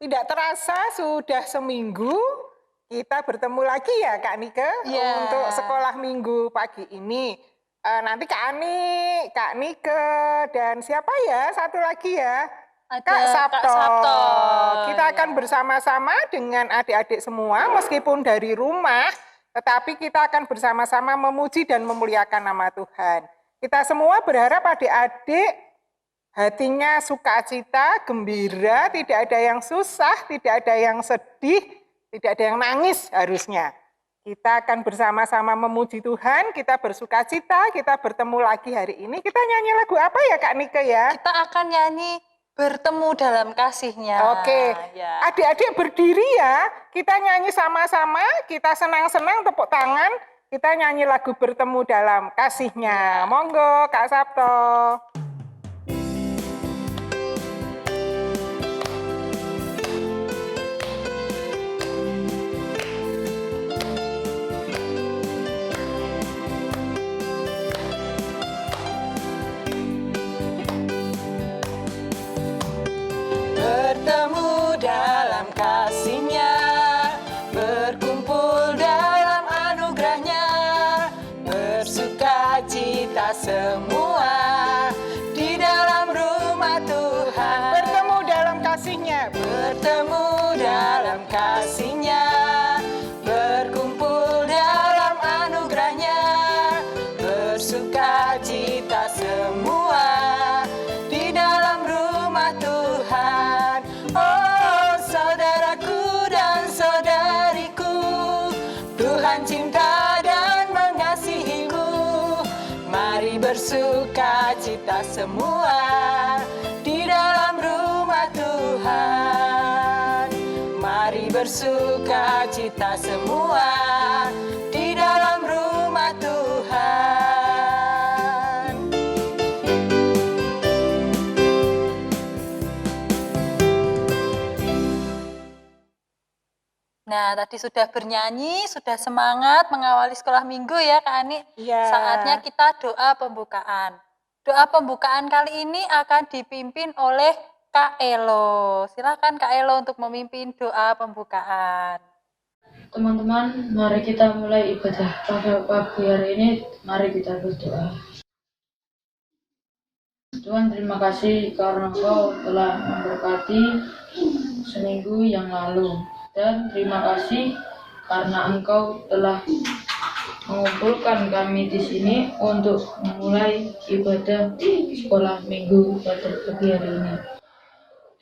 Tidak terasa sudah seminggu kita bertemu lagi ya Kak Nike untuk sekolah minggu pagi ini. Nanti Kak Ani, Kak Nike, dan siapa ya satu lagi ya? Kak Sabto. Kita akan bersama-sama dengan adik-adik semua meskipun dari rumah, tetapi kita akan bersama-sama memuji dan memuliakan nama Tuhan. Kita semua berharap adik-adik hatinya sukacita, gembira, tidak ada yang susah, tidak ada yang sedih, tidak ada yang nangis harusnya. Kita akan bersama-sama memuji Tuhan, kita bersukacita, kita bertemu lagi hari ini. Kita nyanyi lagu apa ya Kak Nike ya? Kita akan nyanyi Bertemu Dalam Kasih-Nya. Oke, adik-adik berdiri ya, kita nyanyi sama-sama, kita senang-senang tepuk tangan, kita nyanyi lagu Bertemu Dalam Kasih-Nya. Monggo Kak Sabto. Bertemu dalam kasih-Nya, berkumpul dalam anugerah-Nya, bersukacita semua di dalam rumah Tuhan. Bertemu dalam kasih-Nya, bertemu dalam kasih-Nya, berkumpul dalam anugerah-Nya, bersukacita semua di dalam rumah Tuhan. Oh saudaraku dan saudariku, Tuhan cinta dan mengasihiku. Mari bersukacita semua di dalam rumah Tuhan. Mari bersukacita semua di dalam rumah Tuhan. Nah, tadi sudah bernyanyi, sudah semangat mengawali sekolah minggu ya Kak Ani. Iya. Saatnya kita doa pembukaan. Doa pembukaan kali ini akan dipimpin oleh Kak Elo. Silakan Kak Elo untuk memimpin doa pembukaan. Teman-teman, mari kita mulai ibadah pada pagi hari ini. Mari kita berdoa. Tuhan, terima kasih karena Engkau telah memberkati seminggu yang lalu. Dan terima kasih karena Engkau telah mengumpulkan kami di sini untuk memulai ibadah sekolah minggu pada pagi hari ini.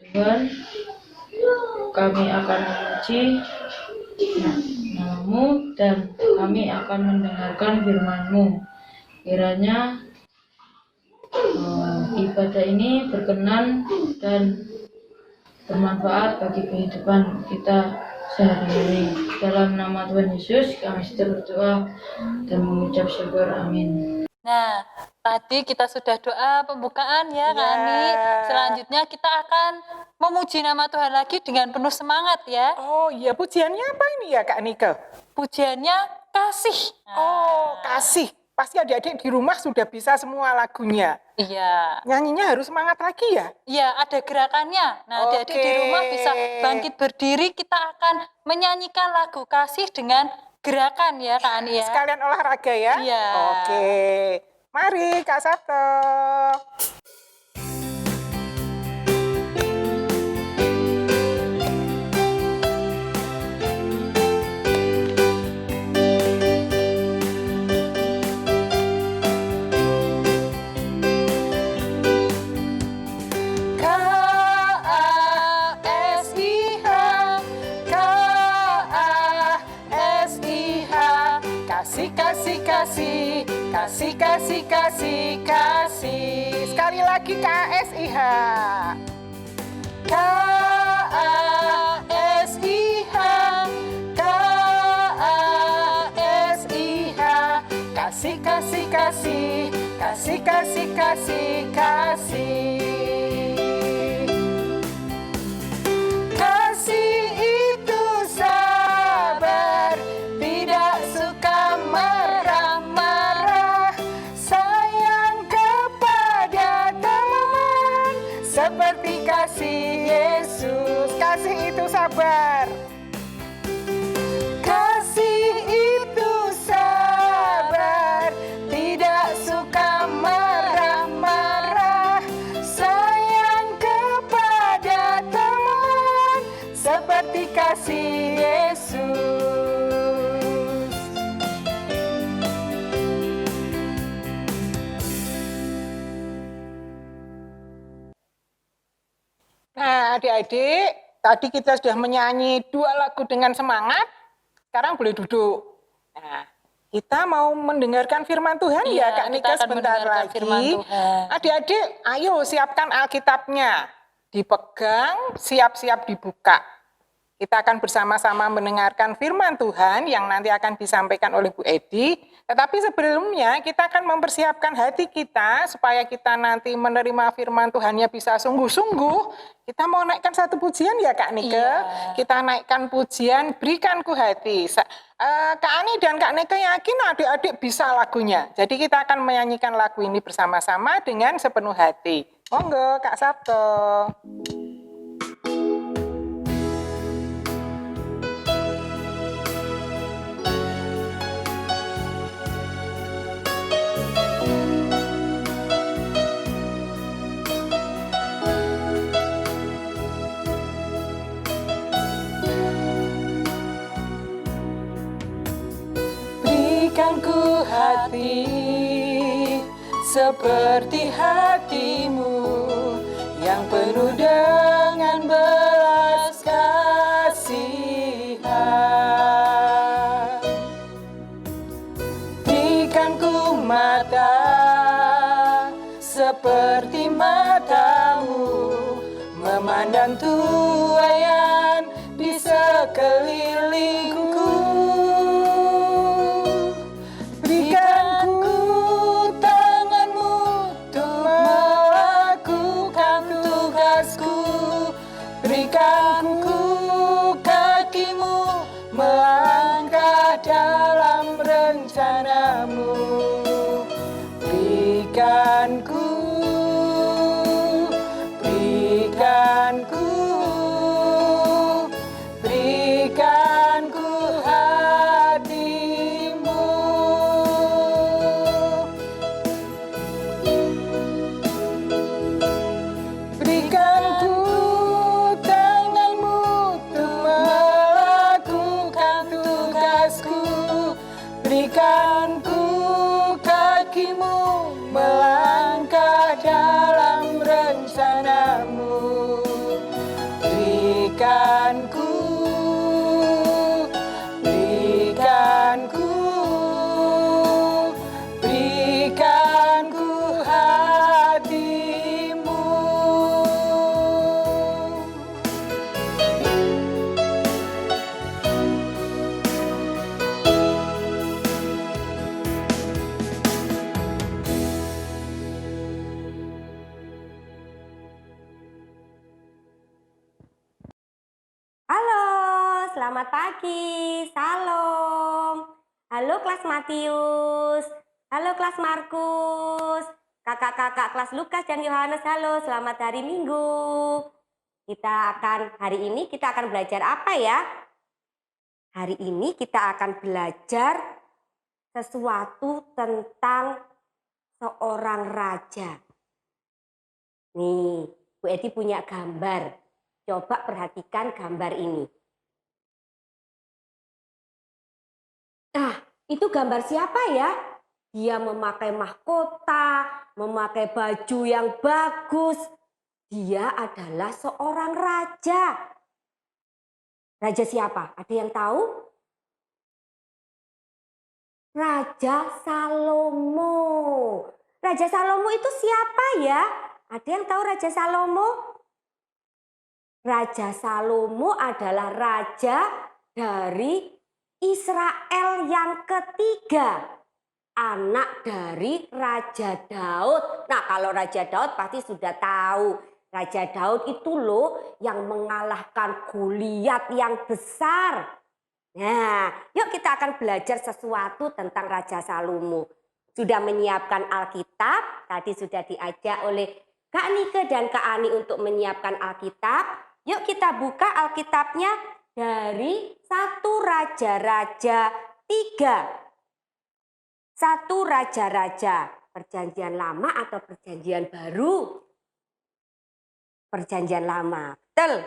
Tuhan, kami akan memuji nama-Mu dan kami akan mendengarkan firman-Mu. Kiranya ibadah ini berkenan dan bermanfaat bagi kehidupan kita sehari-hari. Dalam nama Tuhan Yesus kami sudah berdoa dan mengucap syukur. Amin. Nah, tadi kita sudah doa pembukaan ya Kak Ani. Selanjutnya kita akan memuji nama Tuhan lagi dengan penuh semangat ya. Oh iya, pujiannya apa ini ya Kak Nike? Pujiannya kasih. Oh, kasih. Pasti adik-adik di rumah sudah bisa semua lagunya. Iya. Nyanyinya harus semangat lagi ya? Iya, ada gerakannya. Nah, adik-adik di rumah bisa bangkit berdiri. Kita akan menyanyikan lagu kasih dengan gerakan ya Kak Ani ya. Sekalian olahraga ya? Iya. Oke. Mari Kak Sabto. Kasih, kasih, kasih, kasih, kasih. Sekali lagi KSIH. KASIH, KASIH. Kasih, kasih, kasih, kasih, kasih, kasih, kasih. Seperti kasih Yesus. kasih itu sabar. Kasih itu sabar, tidak suka marah-marah, sayang kepada teman seperti kasih Yesus. Nah, adik-adik, tadi kita sudah menyanyi 2 lagu dengan semangat. Sekarang boleh duduk. Nah, kita mau mendengarkan firman Tuhan ya, Kak Nika sebentar lagi. Adik-adik, ayo siapkan Alkitabnya. Dipegang, siap-siap dibuka. Kita akan bersama-sama mendengarkan firman Tuhan yang nanti akan disampaikan oleh Bu Edi. Tetapi sebelumnya kita akan mempersiapkan hati kita supaya kita nanti menerima firman Tuhannya bisa sungguh-sungguh. Kita mau naikkan satu pujian ya Kak Nike. Iya. Kita naikkan pujian Berikan Ku Hati. Kak Ani dan Kak Nike yakin adik-adik bisa lagunya. Jadi kita akan menyanyikan lagu ini bersama-sama dengan sepenuh hati. Monggo Kak Sabto. Berikan ku hati seperti hatimu yang penuh dengan belas kasihan. Berikan ku mata seperti matamu memandang tuaian di sekelilingku. Berikan ku kakimu melangkah dalam rencanamu. Berikan ku hatimu. Berikan ku berikan ku kakimu melangkah dalam rencanamu. Berikan ku hatimu. Selamat pagi, salam. Halo kelas Matius, halo kelas Markus, kakak-kakak kelas Lukas dan Yohanes, halo, selamat hari Minggu. Hari ini kita akan belajar apa ya? Hari ini kita akan belajar sesuatu tentang seorang raja. Nih, Bu Edi punya gambar. Coba perhatikan gambar ini. Nah, itu gambar siapa ya? Dia memakai mahkota, memakai baju yang bagus. Dia adalah seorang raja. Raja siapa? Ada yang tahu? Raja Salomo. Raja Salomo itu siapa ya? Ada yang tahu Raja Salomo? Raja Salomo adalah raja dari Israel yang ketiga, anak dari Raja Daud. Nah, kalau Raja Daud pasti sudah tahu. Raja Daud itu loh yang mengalahkan Goliat yang besar. Nah, yuk kita akan belajar sesuatu tentang Raja Salomo. Sudah menyiapkan Alkitab, tadi sudah diajak oleh Kak Nike dan Kak Ani untuk menyiapkan Alkitab. Yuk kita buka Alkitabnya dari 1 Raja-Raja 3. 1 Raja-Raja, Perjanjian Lama atau Perjanjian Baru? Perjanjian Lama, betul.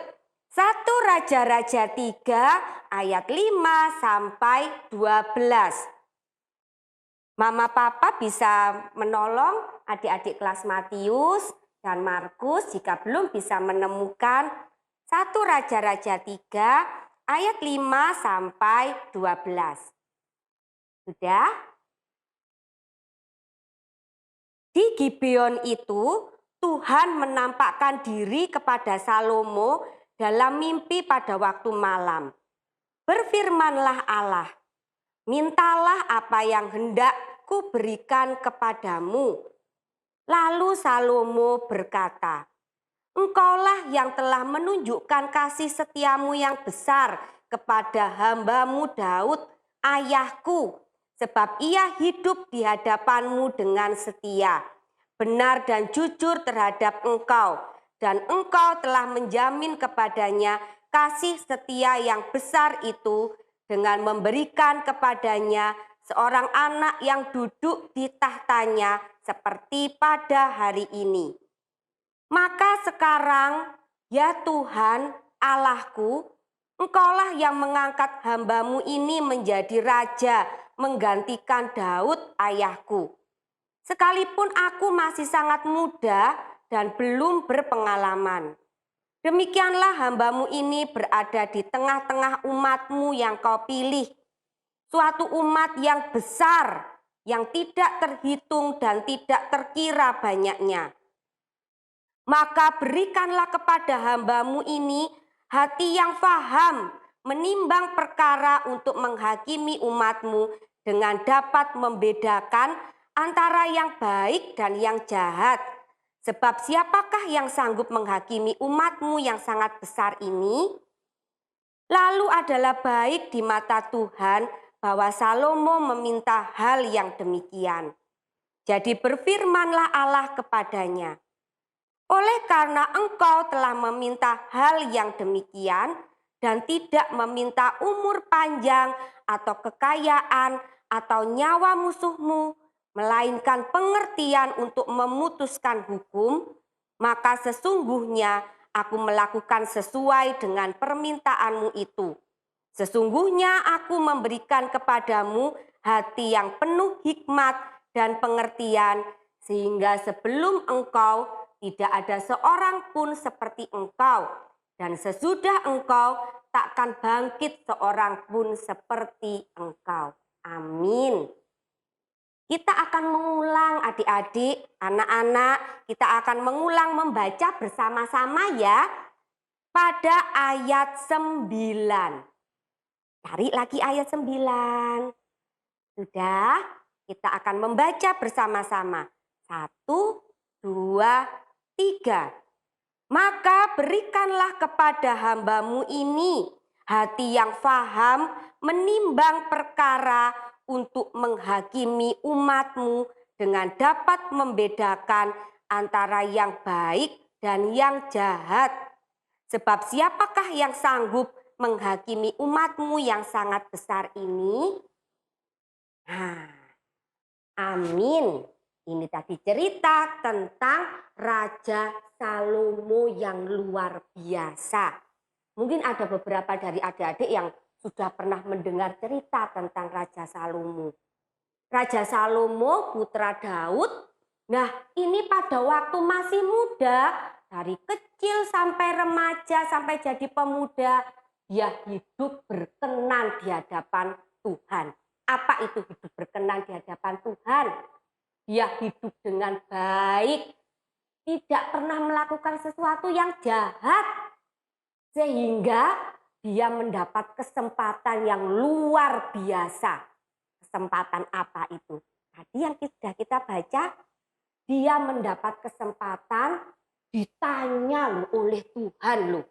1 Raja-Raja 3 ayat 5 sampai 12. Mama papa bisa menolong adik-adik kelas Matius dan Markus jika belum bisa menemukan 1 Raja-Raja 3 ayat 5 sampai 12. Sudah? Di Gibeon itu Tuhan menampakkan diri kepada Salomo dalam mimpi pada waktu malam. Berfirmanlah Allah, mintalah apa yang hendak kuberikan kepadamu. Lalu Salomo berkata, engkaulah yang telah menunjukkan kasih setiamu yang besar kepada hambamu Daud, ayahku, sebab ia hidup di hadapanmu dengan setia, benar dan jujur terhadap engkau, dan engkau telah menjamin kepadanya kasih setia yang besar itu dengan memberikan kepadanya seorang anak yang duduk di tahtanya seperti pada hari ini. Maka sekarang, ya Tuhan Allahku, engkaulah yang mengangkat hambamu ini menjadi raja menggantikan Daud ayahku. Sekalipun aku masih sangat muda dan belum berpengalaman. Demikianlah hambamu ini berada di tengah-tengah umatmu yang kau pilih. Suatu umat yang besar, yang tidak terhitung dan tidak terkira banyaknya. Maka berikanlah kepada hambamu ini hati yang faham, menimbang perkara untuk menghakimi umatmu dengan dapat membedakan antara yang baik dan yang jahat. Sebab siapakah yang sanggup menghakimi umatmu yang sangat besar ini? Lalu adalah baik di mata Tuhan bahwa Salomo meminta hal yang demikian. Jadi berfirmanlah Allah kepadanya, oleh karena engkau telah meminta hal yang demikian dan tidak meminta umur panjang atau kekayaan atau nyawa musuhmu, melainkan pengertian untuk memutuskan hukum, maka sesungguhnya aku melakukan sesuai dengan permintaanmu itu. Sesungguhnya aku memberikan kepadamu hati yang penuh hikmat dan pengertian, sehingga sebelum engkau tidak ada seorang pun seperti engkau, dan sesudah engkau takkan bangkit seorang pun seperti engkau. Amin. Kita akan mengulang adik-adik, anak-anak, kita akan mengulang membaca bersama-sama ya pada ayat 9. Cari lagi ayat 9. Sudah, kita akan membaca bersama-sama. 1, 2, 3. Maka berikanlah kepada hambamu ini hati yang faham menimbang perkara untuk menghakimi umatmu dengan dapat membedakan antara yang baik dan yang jahat. Sebab siapakah yang sanggup menghakimi umatmu yang sangat besar ini? Nah, amin. Ini tadi cerita tentang Raja Salomo yang luar biasa. Mungkin ada beberapa dari adik-adik yang sudah pernah mendengar cerita tentang Raja Salomo. Raja Salomo putra Daud. Nah, ini pada waktu masih muda, dari kecil sampai remaja, sampai jadi pemuda, dia hidup berkenan di hadapan Tuhan. Apa itu hidup berkenan di hadapan Tuhan? Dia hidup dengan baik, tidak pernah melakukan sesuatu yang jahat, sehingga dia mendapat kesempatan yang luar biasa. Kesempatan apa itu? Tadi yang sudah kita baca, dia mendapat kesempatan ditanya loh oleh Tuhan loh.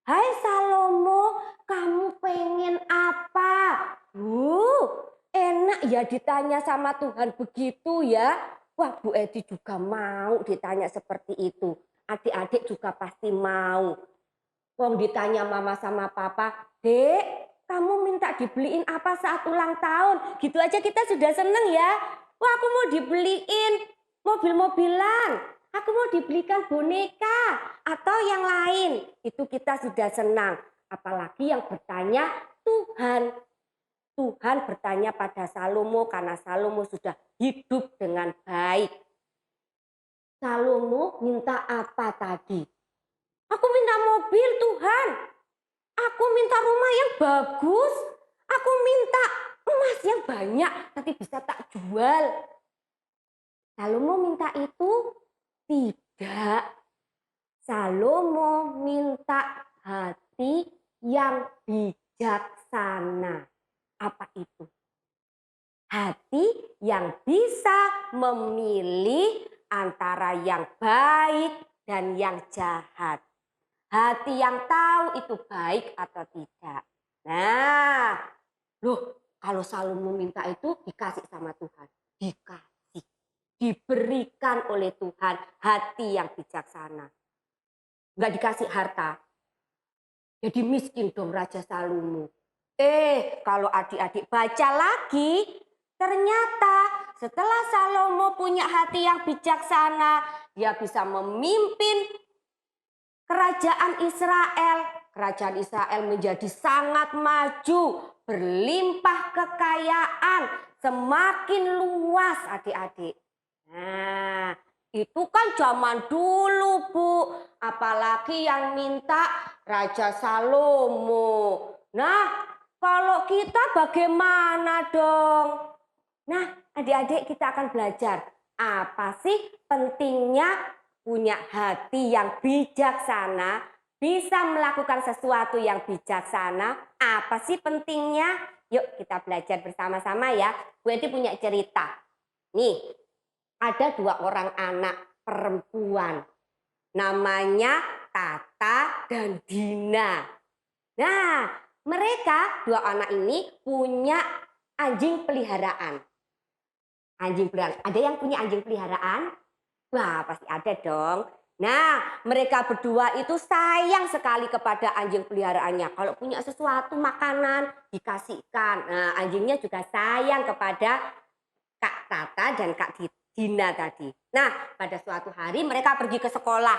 Hai Salomo, kamu pengen apa? Enak ya ditanya sama Tuhan begitu ya. Wah, Bu Edi juga mau ditanya seperti itu. Adik-adik juga pasti mau. Wong ditanya mama sama papa, "Dek, kamu minta dibeliin apa saat ulang tahun?" Gitu aja kita sudah seneng ya. Wah, aku mau dibeliin mobil-mobilan. Aku mau dibelikan boneka atau yang lain. Itu kita sudah senang. Apalagi yang bertanya Tuhan. Tuhan bertanya pada Salomo karena Salomo sudah hidup dengan baik. Salomo minta apa tadi? Aku minta mobil Tuhan. Aku minta rumah yang bagus. Aku minta emas yang banyak nanti bisa tak jual. Salomo minta itu? Tidak. Salomo minta hati yang bijaksana. Apa itu? Hati yang bisa memilih antara yang baik dan yang jahat. Hati yang tahu itu baik atau tidak. Nah, loh, kalau Salomo minta itu dikasih sama Tuhan. Dikasih. Diberikan oleh Tuhan hati yang bijaksana. Enggak dikasih harta. Jadi miskin dong Raja Salomo. Kalau adik-adik baca lagi, ternyata setelah Salomo punya hati yang bijaksana, dia bisa memimpin kerajaan Israel. Kerajaan Israel menjadi sangat maju, berlimpah kekayaan, semakin luas adik-adik. Nah, itu kan zaman dulu, Bu. Apalagi yang minta Raja Salomo. Nah, kalau kita bagaimana dong? Nah, adik-adik kita akan belajar apa sih pentingnya punya hati yang bijaksana, bisa melakukan sesuatu yang bijaksana. Apa sih pentingnya? Yuk kita belajar bersama-sama ya. Bu Edi punya cerita. Nih, ada 2 orang anak perempuan. Namanya Tata dan Dina. Nah, mereka 2 anak ini punya anjing peliharaan. Anjing peliharaan. Ada yang punya anjing peliharaan? Wah, pasti ada dong. Nah, mereka berdua itu sayang sekali kepada anjing peliharaannya. Kalau punya sesuatu makanan dikasihkan. Nah, anjingnya juga sayang kepada Kak Tata dan Kak Dina tadi. Nah, pada suatu hari mereka pergi ke sekolah.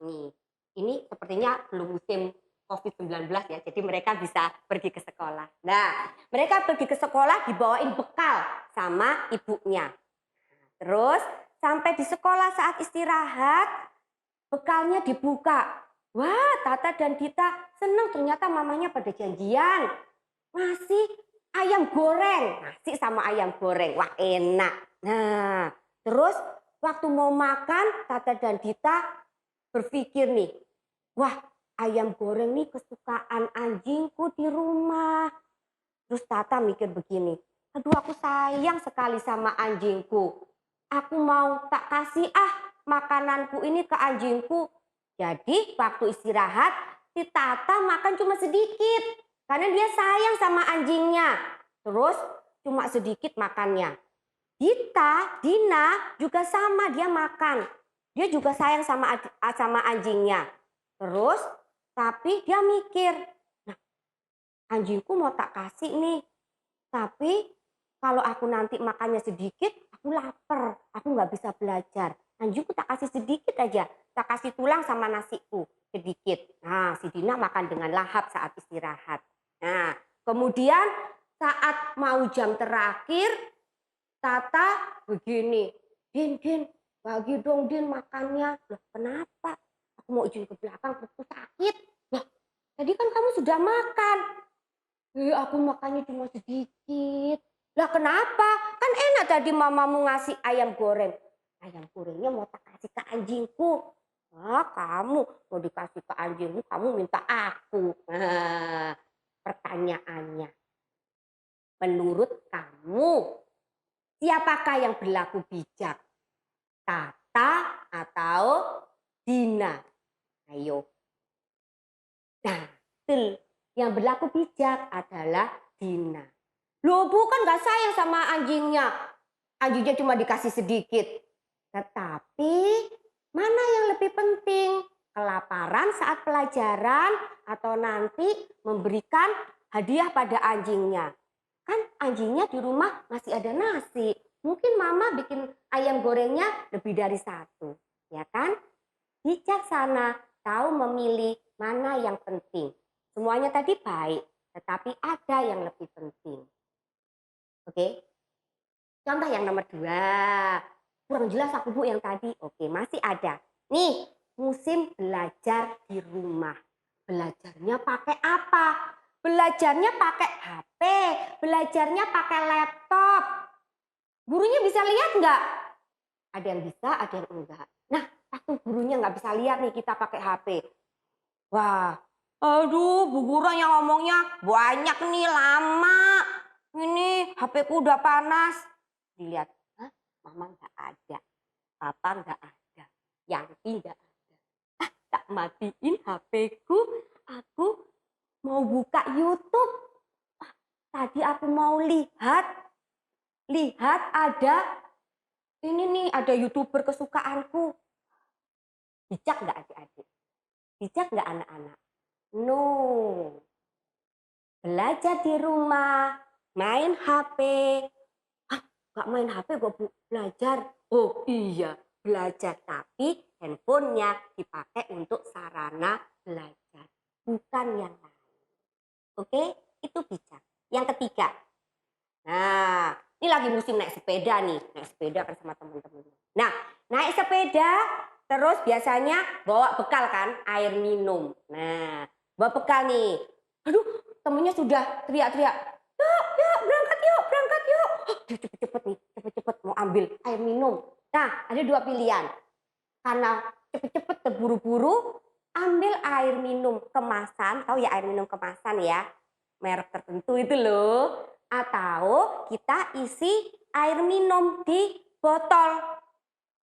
Nih, ini sepertinya belum musim COVID-19 ya, jadi mereka bisa pergi ke sekolah. Nah, mereka pergi ke sekolah dibawain bekal sama ibunya. Terus sampai di sekolah saat istirahat, bekalnya dibuka. Wah, Tata dan Dita senang ternyata mamanya pada janjian. Ngasih ayam goreng, nasi sama ayam goreng. Wah, enak. Nah, terus waktu mau makan, Tata dan Dita berpikir nih, wah, ayam goreng nih kesukaan anjingku di rumah. Terus Tata mikir begini, aduh aku sayang sekali sama anjingku. Aku mau tak kasih makananku ini ke anjingku. Jadi waktu istirahat, si Tata makan cuma sedikit. Karena dia sayang sama anjingnya. Terus cuma sedikit makannya. Dina juga sama, dia makan. Dia juga sayang sama anjingnya. Terus tapi dia mikir, nah anjingku mau tak kasih nih. Tapi kalau aku nanti makannya sedikit, aku lapar. Aku nggak bisa belajar. Anjingku tak kasih sedikit aja. Tak kasih tulang sama nasiku sedikit. Nah, si Dina makan dengan lahap saat istirahat. Nah, kemudian saat mau jam terakhir, Tata begini. Din, bagi dong Din makannya. Loh, kenapa? Aku mau izin ke belakang, perutku sakit. Loh, tadi kan kamu sudah makan. Aku makannya cuma sedikit. Lah kenapa? Kan enak tadi mamamu ngasih ayam goreng. Ayam gorengnya mau tak kasih ke anjingku. Kamu mau dikasih ke anjingmu, kamu minta aku. Nah, pertanyaannya. Menurut kamu, siapakah yang berlaku bijak? Tata atau Dina? Ayo. Nah, yang berlaku bijak adalah Dina. Loh, bukan gak sayang sama anjingnya. Anjingnya cuma dikasih sedikit. Tetapi mana yang lebih penting? kelaparan saat pelajaran atau nanti memberikan hadiah pada anjingnya. Kan anjingnya di rumah masih ada nasi. Mungkin mama bikin ayam gorengnya lebih dari satu. Ya kan? Bijaksana, tahu memilih mana yang penting. Semuanya tadi baik, tetapi ada yang lebih penting. Oke? Contoh yang nomor 2. Kurang jelas aku Bu yang tadi. Oke, masih ada. Nih, musim belajar di rumah. Belajarnya pakai apa? Belajarnya pakai HP, belajarnya pakai laptop. Gurunya bisa lihat nggak? Ada yang bisa, ada yang enggak. Nah, waktu gurunya nggak bisa lihat nih kita pakai HP. Wah, aduh Bu Guru yang ngomongnya banyak nih, lama. Ini HP ku udah panas. Dilihat, hah? Mama nggak ada, papa nggak ada, Yangti nggak ada. Tak matiin HP ku, aku mau buka YouTube. Tadi aku mau lihat ada ini nih, ada YouTuber kesukaanku. Bijak nggak adik-adik? Bijak nggak anak-anak? No. Belajar di rumah, main HP. Nggak main HP kok Bu, belajar. Oh iya, belajar. Tapi handphonenya dipakai untuk sarana belajar. Bukan yang lain. Oke, itu bijak. Yang ketiga. Nah, ini lagi musim naik sepeda nih. Naik sepeda kan sama teman-teman. Nah, naik sepeda terus biasanya bawa bekal kan, air minum. Nah, bawa bekal nih. Aduh, temennya sudah teriak-teriak. Yuk, berangkat yuk, berangkat yuk. Cepet-cepet nih, cepet-cepet mau ambil air minum. Nah, ada 2 pilihan. Karena cepet-cepet terburu-buru, ambil air minum kemasan. Tahu ya air minum kemasan ya? Merek tertentu itu loh. Atau kita isi air minum di botol.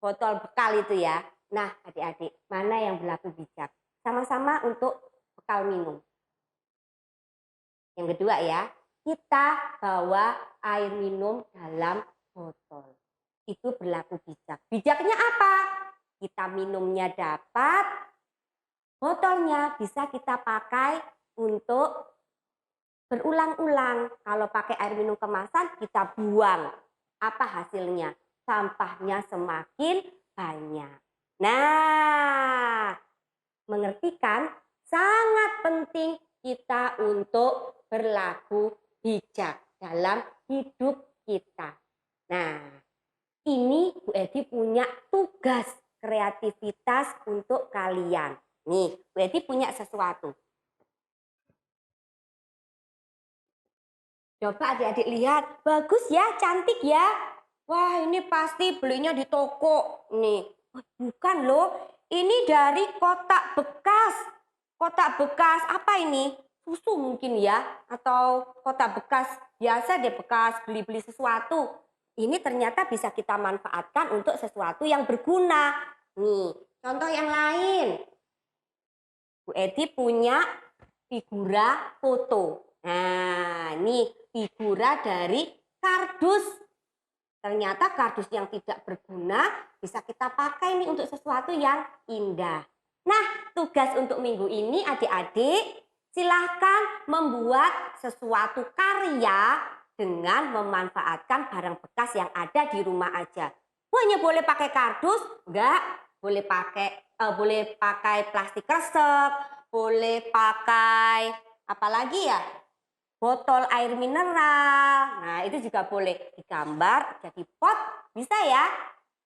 Botol bekal itu ya. Nah, adik-adik, mana yang berlaku bijak? Sama-sama untuk bekal minum. Yang kedua ya, kita bawa air minum dalam botol. Itu berlaku bijak. Bijaknya apa? Kita minumnya dapat, botolnya bisa kita pakai untuk berulang-ulang. Kalau pakai air minum kemasan, kita buang. Apa hasilnya? Sampahnya semakin banyak. Nah, mengerti kan? Sangat penting kita untuk berlaku bijak dalam hidup kita. Nah, ini Bu Edi punya tugas kreativitas untuk kalian. Nih, Bu Edi punya sesuatu. Coba adik-adik lihat, bagus ya, cantik ya. Wah, ini pasti belinya di toko. Nih, bukan loh, ini dari kotak bekas. Kotak bekas apa ini? Susu mungkin ya, atau kotak bekas biasa deh, bekas beli-beli sesuatu. Ini ternyata bisa kita manfaatkan untuk sesuatu yang berguna. Nih, contoh yang lain. Bu Edi punya figura foto. Nah, ini figura dari kardus. Ternyata kardus yang tidak berguna bisa kita pakai nih untuk sesuatu yang indah. Nah, tugas untuk minggu ini adik-adik, silahkan membuat sesuatu karya dengan memanfaatkan barang bekas yang ada di rumah aja. Hanya boleh pakai kardus, enggak, boleh pakai plastik kresek, boleh pakai apa lagi ya? Botol air mineral. Nah, itu juga boleh digambar jadi pot, bisa ya?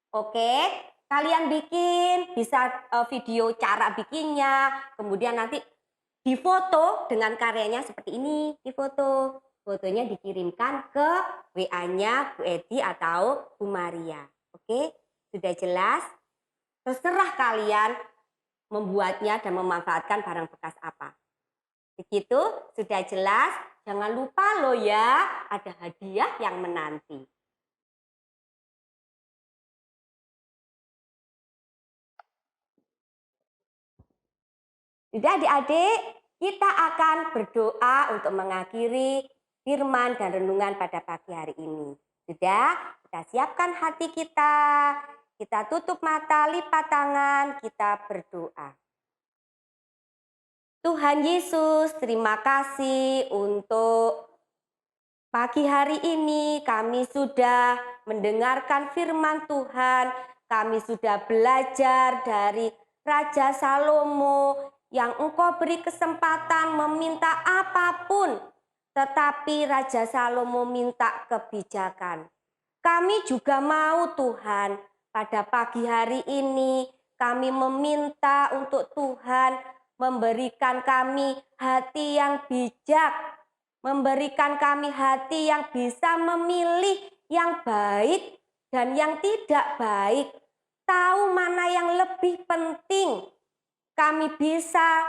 Oke, kalian bikin, bisa video cara bikinnya, kemudian nanti difoto dengan karyanya seperti ini, difoto. Fotonya dikirimkan ke WA-nya Bu Edi atau Bu Maria. Oke, sudah jelas? Terserah kalian membuatnya dan memanfaatkan barang bekas apa. Begitu, sudah jelas? Jangan lupa loh ya, ada hadiah yang menanti. Sudah adik-adik, kita akan berdoa untuk mengakhiri firman dan renungan pada pagi hari ini. Sudah, kita siapkan hati kita tutup mata, lipat tangan, kita berdoa. Tuhan Yesus, terima kasih untuk pagi hari ini kami sudah mendengarkan firman Tuhan. Kami sudah belajar dari Raja Salomo yang Engkau beri kesempatan meminta apapun. Tetapi Raja Salomo minta kebijakan. Kami juga mau Tuhan, pada pagi hari ini kami meminta untuk Tuhan memberikan kami hati yang bijak, memberikan kami hati yang bisa memilih yang baik dan yang tidak baik, tahu mana yang lebih penting. Kami bisa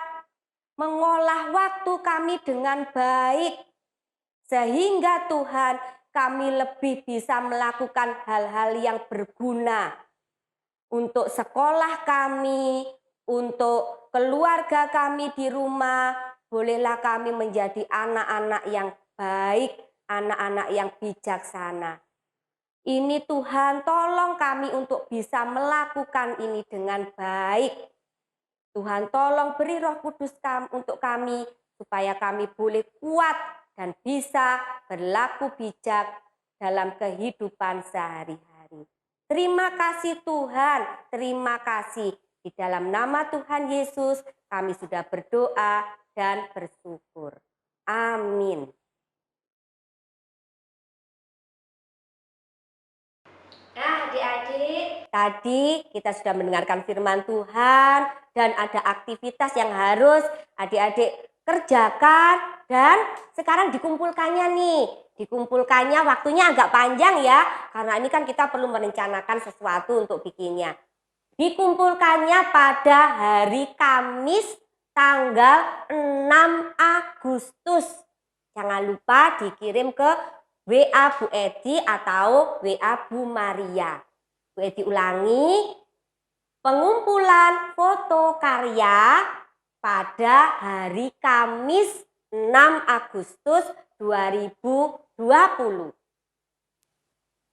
mengolah waktu kami dengan baik, sehingga Tuhan kami lebih bisa melakukan hal-hal yang berguna untuk sekolah kami, untuk keluarga kami di rumah. Bolehlah kami menjadi anak-anak yang baik, anak-anak yang bijaksana. Ini Tuhan, tolong kami untuk bisa melakukan ini dengan baik. Tuhan, tolong beri Roh Kudus untuk kami, supaya kami boleh kuat dan bisa berlaku bijak dalam kehidupan sehari-hari. Terima kasih Tuhan, terima kasih. Di dalam nama Tuhan Yesus kami sudah berdoa dan bersyukur. Amin. Nah, adik-adik, tadi kita sudah mendengarkan firman Tuhan dan ada aktivitas yang harus adik-adik kerjakan dan sekarang dikumpulkannya nih. Dikumpulkannya waktunya agak panjang ya, karena ini kan kita perlu merencanakan sesuatu untuk bikinnya. Dikumpulkannya pada hari Kamis tanggal 6 Agustus. Jangan lupa dikirim ke WA Bu Edi atau WA Bu Maria. Bu Edi ulangi, pengumpulan foto karya pada hari Kamis 6 Agustus 2020.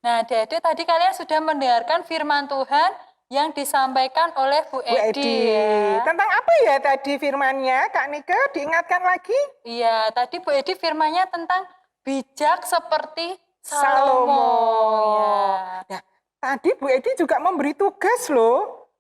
Nah, adik-adik tadi kalian sudah mendengarkan firman Tuhan yang disampaikan oleh Bu Edi. Ya. Tentang apa ya tadi firmannya, Kak Nike? Diingatkan lagi? Iya, tadi Bu Edi firmannya tentang bijak seperti Salomo. Salomo. Nah, tadi Bu Edi juga memberi tugas loh.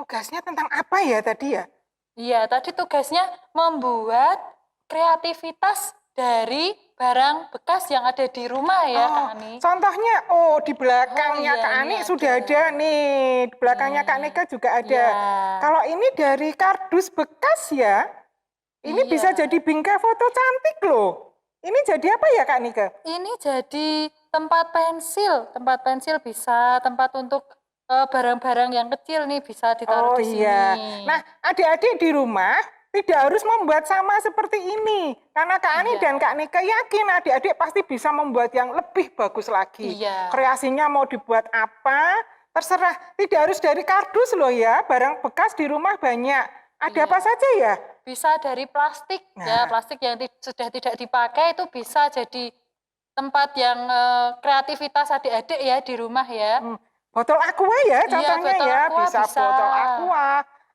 Tugasnya tentang apa ya tadi ya? Iya, tadi tugasnya membuat kreativitas dari barang bekas yang ada di rumah ya, Kak Ani. Contohnya, di belakangnya iya, Kak Ani ada. sudah ada nih. Di belakangnya Kak Nika juga ada. Iya. Kalau ini dari kardus bekas ya, ini Iya. bisa jadi bingkai foto cantik loh. Ini jadi apa ya Kak Nika? Ini jadi tempat pensil bisa, tempat untuk barang-barang yang kecil nih bisa ditaruh di sini. Iya. Nah, adik-adik di rumah tidak harus membuat sama seperti ini. Karena Kak Ani dan Kak Nika yakin adik-adik pasti bisa membuat yang lebih bagus lagi. Iya. Kreasinya mau dibuat apa, terserah. Tidak harus dari kardus loh ya, barang bekas di rumah banyak. Ada apa saja ya? Bisa dari plastik ya, plastik yang sudah tidak dipakai itu bisa jadi tempat yang kreativitas adik-adik ya di rumah ya. Botol aqua ya contohnya botol ya, aqua bisa botol aqua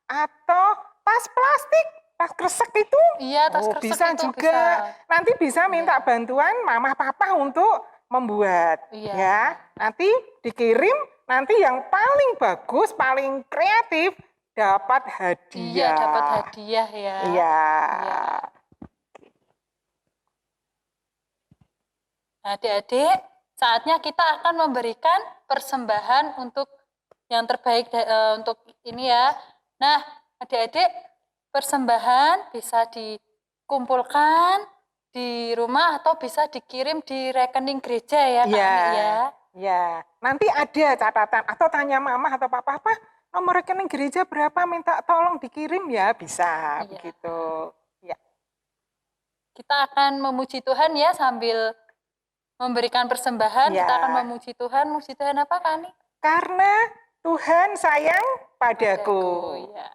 atau tas plastik, tas kresek itu. Iya, tas kresek bisa itu juga. bisa. Nanti bisa minta bantuan mama papa untuk membuat. Iya. Ya, nanti dikirim, nanti yang paling bagus, paling kreatif dapat hadiah. Iya, dapat hadiah ya. Iya. Nah, adik-adik, saatnya kita akan memberikan persembahan untuk yang terbaik untuk ini ya. Nah, adik-adik, persembahan bisa dikumpulkan di rumah atau bisa dikirim di rekening gereja ya, Kak Ani ya. Ya, nanti ada catatan atau tanya mama atau papa, apa nomor rekening gereja berapa, minta tolong dikirim ya, bisa begitu. Ya. Kita akan memuji Tuhan ya sambil memberikan persembahan, kita akan memuji Tuhan. Muji Tuhan apa, Kak Ani? Karena Tuhan sayang padaku. Ya.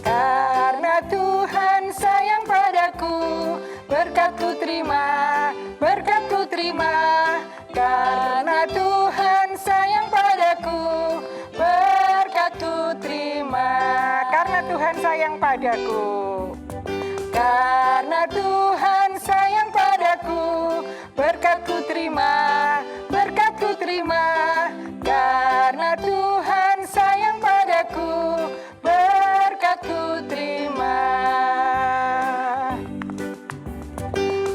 Karena Tuhan sayang padaku, berkat ku terima, berkat padaku. Karena Tuhan sayang padaku, berkatku terima, berkatku terima. Karena Tuhan sayang padaku, berkatku terima.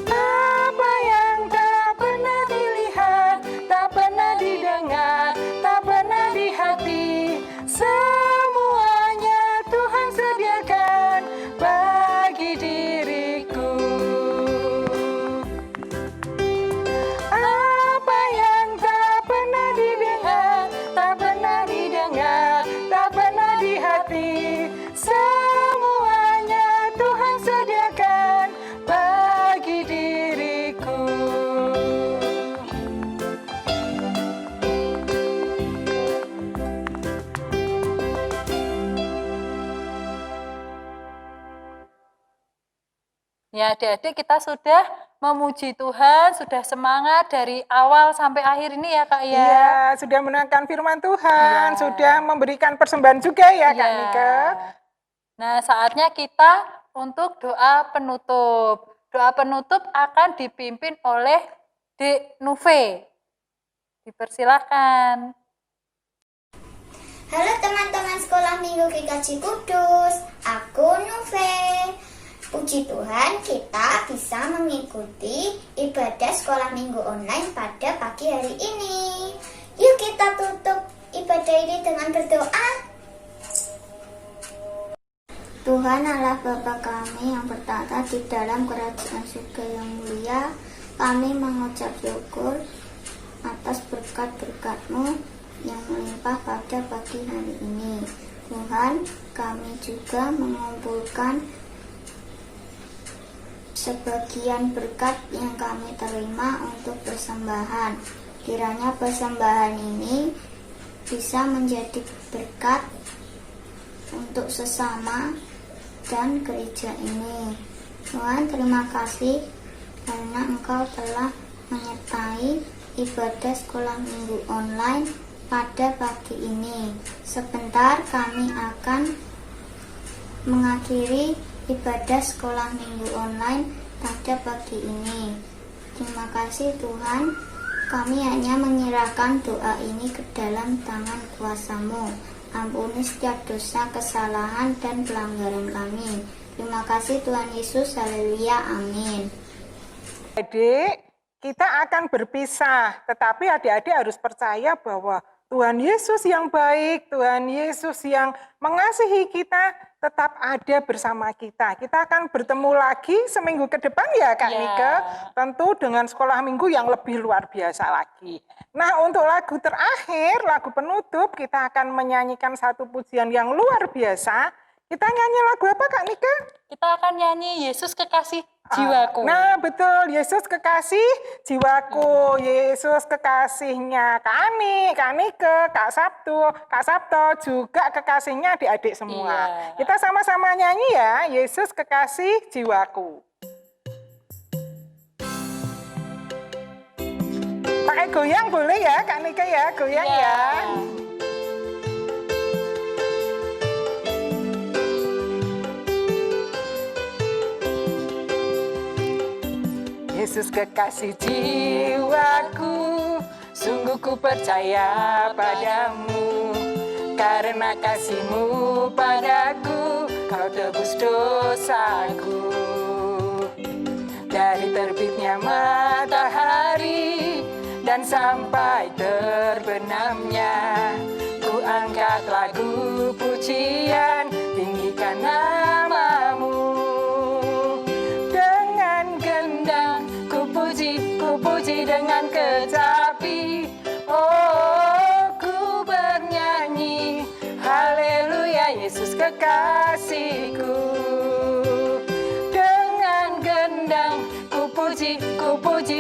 Apa yang tak pernah dilihat, tak pernah didengar, tak pernah di hati, semuanya Tuhan sediakan bagi diriku. Apa yang tak pernah dilihat, tak pernah didengar, tak pernah di hati, semuanya Tuhan sediakan bagi diriku. Ya, adik-adik kita sudah memuji Tuhan, sudah semangat dari awal sampai akhir ini ya Kak ya. Iya, sudah menerangkan firman Tuhan, Iya. sudah memberikan persembahan juga ya Kak Iya. Nike. Nah, saatnya kita untuk doa penutup. Doa penutup akan dipimpin oleh Dek Nuve. Dipersilakan. Halo teman-teman sekolah minggu GKJ Kudus, aku Nuve. Puji Tuhan kita bisa mengikuti ibadah sekolah minggu online pada pagi hari ini. Yuk kita tutup ibadah ini dengan berdoa. Tuhan Allah Bapa kami yang bertata di dalam kerajaan surga yang mulia, kami mengucap syukur atas berkat-berkat-Mu yang melimpah pada pagi hari ini. Tuhan, kami juga mengumpulkan sebagian berkat yang kami terima untuk persembahan. Kiranya persembahan ini bisa menjadi berkat untuk sesama dan gereja ini. Tuhan, terima kasih karena Engkau telah menyertai ibadah sekolah minggu online pada pagi ini. Sebentar kami akan mengakhiri ibadah sekolah minggu online pada pagi ini. Terima kasih Tuhan, kami hanya menyerahkan doa ini ke dalam tangan kuasa-Mu. Ampuni setiap dosa, kesalahan, dan pelanggaran kami. Terima kasih Tuhan Yesus, haleluya, amin. Adik, kita akan berpisah, tetapi adik-adik harus percaya bahwa Tuhan Yesus yang baik, Tuhan Yesus yang mengasihi kita, tetap ada bersama kita. Kita akan bertemu lagi seminggu ke depan ya Kak Nike, tentu dengan sekolah minggu yang lebih luar biasa lagi. Nah, untuk lagu terakhir, lagu penutup, kita akan menyanyikan satu pujian yang luar biasa. Kita nyanyi lagu apa Kak Nike? Kita akan nyanyi Yesus Kekasih Jiwaku. Nah, betul, Yesus kekasih jiwaku, Yesus kekasihnya Kak Ani, Kak Nike, Kak Sabto, juga kekasihnya adik-adik semua. Iya. Kita sama-sama nyanyi ya, Yesus kekasih jiwaku. Pakai goyang boleh ya Kak Nike ya, goyang ya. Yesus kekasih jiwaku, sungguh ku percaya padamu. Karena kasih-Mu padaku, Kau tebus dosaku. Dari terbitnya matahari dan sampai terbenamnya, ku angkat lagu pujian, tinggikan nama-Mu. Dengan gendang ku puji dengan kecapi, oh ku bernyanyi, haleluya Yesus kekasihku. Dengan gendang ku puji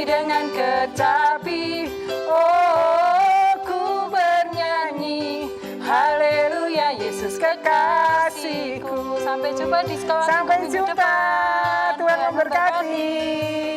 dengan kecapi, oh ku bernyanyi, haleluya Yesus kekasihku. Sampai jumpa di sekolah Sampai minggu jumpa, depan. Tuhan memberkati.